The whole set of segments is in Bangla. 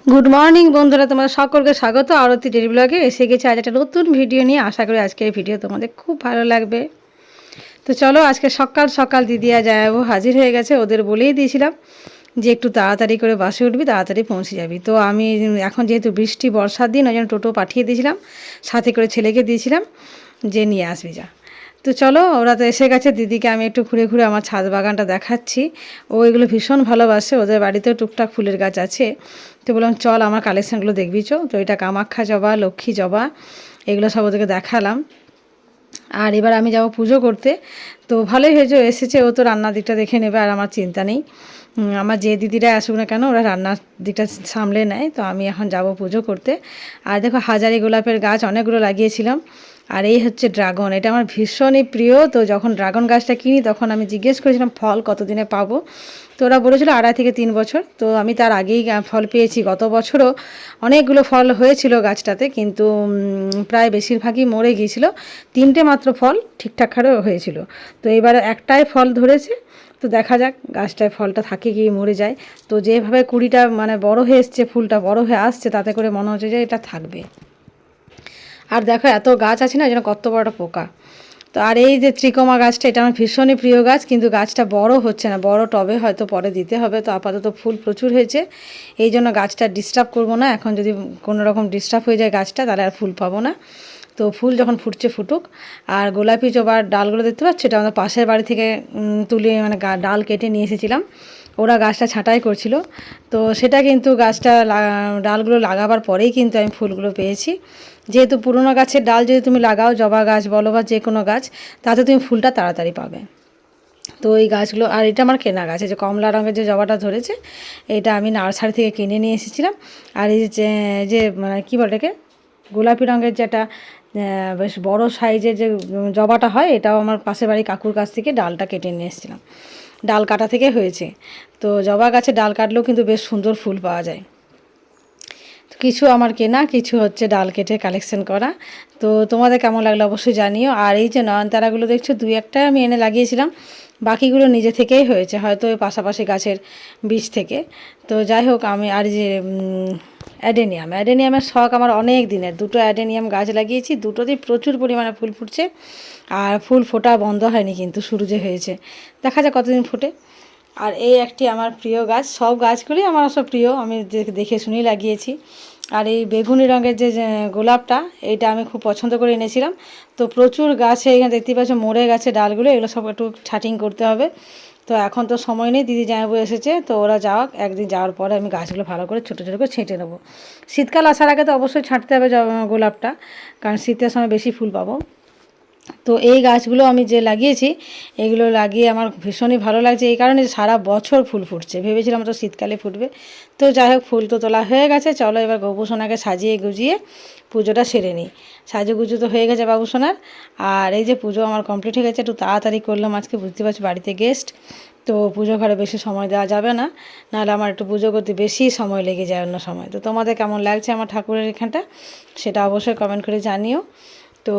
গুড মর্নিং বন্ধুরা, তোমাদের সকলকে স্বাগত। আরতি ডেলি ব্লগে এসে গেছে আজ একটা নতুন ভিডিও নিয়ে। আশা করি আজকের ভিডিও তোমাদের খুব ভালো লাগবে। তো চলো, আজকে সকাল সকাল দিদি আর জায়াবু হাজির হয়ে গেছে। ওদের বলেই দিয়েছিলাম যে একটু তাড়াতাড়ি করে বাসে উঠবি, তাড়াতাড়ি পৌঁছে যাবি। তো আমি এখন যেহেতু বৃষ্টি বর্ষার দিন, ওই জন্য টোটো পাঠিয়ে দিয়েছিলাম, সাথে করে ছেলেকে দিয়েছিলাম যে নিয়ে আসবি যা। তো চলো, ওরা তো এসে গেছে। দিদিকে আমি একটু ঘুরে ঘুরে আমার ছাদ বাগানটা দেখাচ্ছি। ও এগুলো ভীষণ ভালোবাসে, ওদের বাড়িতেও টুকটাক ফুলের গাছ আছে। তো বললাম চল আমার কালেকশানগুলো দেখবি চো। তো এটা কামাখ্যা জবা, লক্ষ্মী জবা, এগুলো সব ওদেরকে দেখালাম। আর এবার আমি যাব পুজো করতে। তো ভালোই হয়েছে এসেছে, ও তো রান্নার দিকটা দেখে নেবে, আর আমার চিন্তা নেই। আমার যে দিদিরা আসুক না কেন, ওরা রান্নার দিকটা সামলে নেয়। তো আমি এখন যাব পুজো করতে। আর দেখো, হাজারি গোলাপের গাছ অনেকগুলো লাগিয়েছিলাম। আর এই হচ্ছে ড্রাগন, এটা আমার ভীষণই প্রিয়। তো যখন ড্রাগন গাছটা কিনি তখন আমি জিজ্ঞেস করেছিলাম ফল কতদিনে পাবো। তো ওরা বলেছিল 2.5 থেকে 3 বছর। তো আমি তার আগেই ফল পেয়েছি। গত বছরও অনেকগুলো ফল হয়েছিল গাছটাতে, কিন্তু প্রায় বেশিরভাগই মরে গিয়েছিল। 3টে মাত্র ফল ঠিকঠাক হারে হয়েছিল। তো এবারে একটাই ফল ধরেছে। তো দেখা যাক গাছটায় ফলটা থাকে কি মরে যায়। তো যেভাবে কুড়িটা মানে বড় হয়ে এসছে, ফুলটা বড় হয়ে আসছে, তাতে করে মনে হচ্ছে যে এটা থাকবে। আর দেখো এত গাছ আছে না, যেন কত বড় একটা পোকা। তো আর এই যে ত্রিকমা গাছটা, এটা আমার ভীষণই প্রিয় গাছ, কিন্তু গাছটা বড় হচ্ছে না। বড় টবে হয়তো পরে দিতে হবে। তো আপাতত ফুল প্রচুর হয়েছে, এই জন্য গাছটা ডিস্টার্ব করবো না। এখন যদি কোনো রকম ডিস্টার্ব হয়ে যায় গাছটা, তাহলে আর ফুল পাবো না। তো ফুল যখন ফুটছে ফুটুক। আর গোলাপি জবার ডালগুলো দেখতে পাচ্ছ, এটা আমাদের পাশের বাড়ি থেকে তুলে মানে ডাল কেটে নিয়ে এসেছিলাম। ওরা গাছটা ছাঁটাই করছিল। তো সেটা কিন্তু গাছটা ডালগুলো লাগাবার পরেই কিন্তু আমি ফুলগুলো পেয়েছি। যেহেতু পুরনো গাছের ডাল যদি তুমি লাগাও, জবা গাছ বলো বা যে কোনো গাছ, তাতে তুমি ফুলটা তাড়াতাড়ি পাবে। তো এই গাছগুলো, আর এটা আমার কেনা গাছ। এই যে কমলা রঙের যে জবাটা ধরেছে, এটা আমি নার্সারি থেকে কিনে নিয়ে এসেছিলাম। আর এই যে যে মানে কী বলে এটাকে, গোলাপি রঙের যেটা বেশ বড় সাইজের যে জবাটা হয়, এটাও আমার পাশের বাড়ি কাকুর কাছ থেকে ডালটা কেটে নিয়ে এসেছিলাম। ডাল কাটা থেকে হয়েছে। তো জবা গাছে ডাল কাটলেও কিন্তু বেশ সুন্দর ফুল পাওয়া যায়। কিছু আমার কেনা, কিছু হচ্ছে ডাল কেটে কালেকশন করা। তো তোমাদের কেমন লাগলো অবশ্যই জানিও। আর এই যে নয়নতারাগুলো দেখছো, 2-1টা আমি এনে লাগিয়েছিলাম, বাকিগুলো নিজে থেকেই হয়েছে, হয়তো ওই পাশাপাশি গাছের বীজ থেকে। তো যাই হোক, আমি আর যে অ্যাডেনিয়ামের শখ আমার অনেক দিনের। 2টো অ্যাডেনিয়াম গাছ লাগিয়েছি, দুটোতেই প্রচুর পরিমাণে ফুল ফুটছে। আর ফুল ফোটা বন্ধ হয়নি, কিন্তু শুরু যে হয়েছে, দেখা যাক কতদিন ফোটে। আর এই একটি আমার প্রিয় গাছ, সব গাছগুলোই আমার সব প্রিয়, আমি দেখে শুনেই লাগিয়েছি। আর এই বেগুনি রঙের যে গোলাপটা, এইটা আমি খুব পছন্দ করে এনেছিলাম। তো প্রচুর গাছে এখানে দেখতে পাচ্ছ মরে গেছে ডালগুলো, এগুলো সব একটু ছাটিং করতে হবে। তো এখন তো সময় নেই, দিদি জামাইবাবু এসেছে, তো ওরা যাওয়াক, একদিন যাওয়ার পরে আমি গাছগুলো ভালো করে ছোটো ছোটো করে ছেঁটে নেবো। শীতকাল আসার আগে তো অবশ্যই ছাঁটতে হবে গোলাপটা, কারণ শীতের সময় বেশি ফুল পাবো। তো এই গাছগুলো আমি যে লাগিয়েছি, এগুলো লাগিয়ে আমার ভীষণই ভালো লাগছে, এই কারণে সারা বছর ফুল ফুটছে। ভেবেছিলাম তো শীতকালে ফুটবে। তো যাই হোক, ফুল তো তোলা হয়ে গেছে। চলো এবার বাবুসোনাকে সাজিয়ে গুজিয়ে পুজোটা সেরে নিই। সাজুগুজু তো হয়ে গেছে বাবুসোনার। আর এই যে পুজো আমার কমপ্লিট হয়ে গেছে, একটু তাড়াতাড়ি করলাম আজকে, বুঝতে পারছি বাড়িতে গেস্ট। তো পুজো ঘরে বেশি সময় দেওয়া যাবে না, নাহলে আমার একটু পুজো করতে বেশি সময় লেগে যায় অন্য সময়। তো তোমাদের কেমন লাগছে আমার ঠাকুরের এখানটা, সেটা অবশ্যই কমেন্ট করে জানিও। তো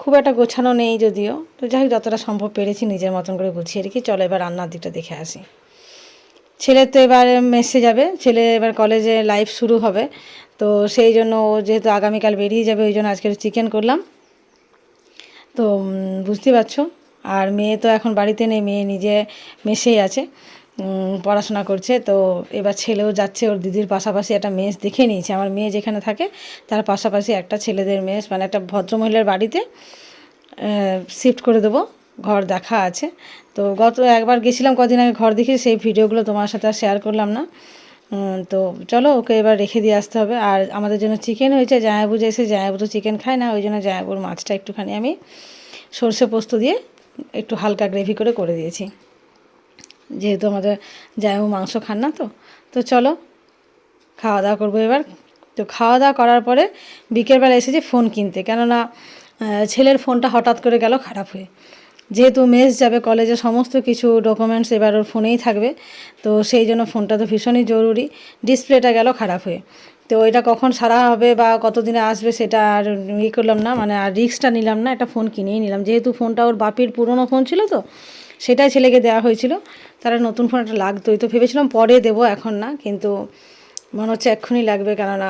খুব একটা গোছানো নেই যদিও, তো যাই হোক যতটা সম্ভব পেরেছি নিজের মতন করে গুছিয়ে রেখে। চলো এবার রান্নার দিকটা দেখে আসি। ছেলে তো এবার মেসে যাবে, ছেলে এবার কলেজে লাইফ শুরু হবে। তো সেই জন্য ও যেহেতু আগামীকাল বেরিয়ে যাবে, ওই জন্য আজকে চিকেন করলাম। তো বুঝতে পারছো। আর মেয়ে তো এখন বাড়িতে নেই, মেয়ে নিজে মেসেই আছে, পড়াশোনা করছে। তো এবার ছেলেও যাচ্ছে, ওর দিদির পাশাপাশি একটা মেস দেখে নিয়েছে। আমার মেয়ে যেখানে থাকে তার পাশাপাশি একটা ছেলেদের মেস, মানে একটা ভদ্রমহিলার বাড়িতে শিফট করে দেবো, ঘর দেখা আছে। তো গত একবার গেছিলাম কদিন আগে, ঘর দেখে সেই ভিডিওগুলো তোমার সাথে আর শেয়ার করলাম না। তো চলো ওকে এবার রেখে দিয়ে আসতে হবে। আর আমাদের জন্য চিকেন হয়েছে, জামাইবাবু যে এসে, জামাইবাবু তো চিকেন খায় না, ওই জন্য জামাইবাবুর মাছটা একটুখানি আমি সর্ষে পোস্ত দিয়ে একটু হালকা গ্রেভি করে দিয়েছি, যেহেতু আমাদের জামাইবাবু মাংস খান না। তো তো চলো খাওয়া দাওয়া করবো এবার। তো খাওয়া দাওয়া করার পরে বিকেলবেলা এসেছি ফোন কিনতে, কেননা ছেলের ফোনটা হঠাৎ করে গেল খারাপ হয়ে। যেহেতু মেস যাবে, কলেজে সমস্ত কিছু ডকুমেন্টস এবার ওর ফোনেই থাকবে। তো সেই জন্য ফোনটা তো ভীষণই জরুরি। ডিসপ্লেটা গেল খারাপ হয়ে। তো এটা কখন সারা হবে বা কতদিনে আসবে সেটা আর করলাম না, মানে আর রিস্কটা নিলাম না, একটা ফোন কিনেই নিলাম। যেহেতু ফোনটা ওর বাপির পুরনো ফোন ছিল, তো সেটাই ছেলেকে দেওয়া হয়েছিল, তারা নতুন ফোন একটা লাগতোই। তো ভেবেছিলাম পরে দেবো, এখন না। কিন্তু মনে হচ্ছে এক্ষুনি লাগবে, কেননা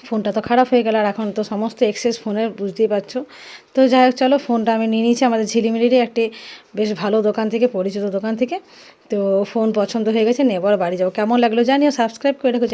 ফোনটা তো খারাপ হয়ে গেল, আর এখন তো সমস্ত এক্সেস ফোনের বুঝতেই পারছো। তো যাই হোক চলো, ফোনটা আমি নিয়ে নিয়েছি আমাদের ঝিলিমিলিরই একটি বেশ ভালো দোকান থেকে, পরিচিত দোকান থেকে। তো ফোন পছন্দ হয়ে গেছে, নেবার বাড়ি যাবো। কেমন লাগলো জানিও, সাবস্ক্রাইব করে রেখো।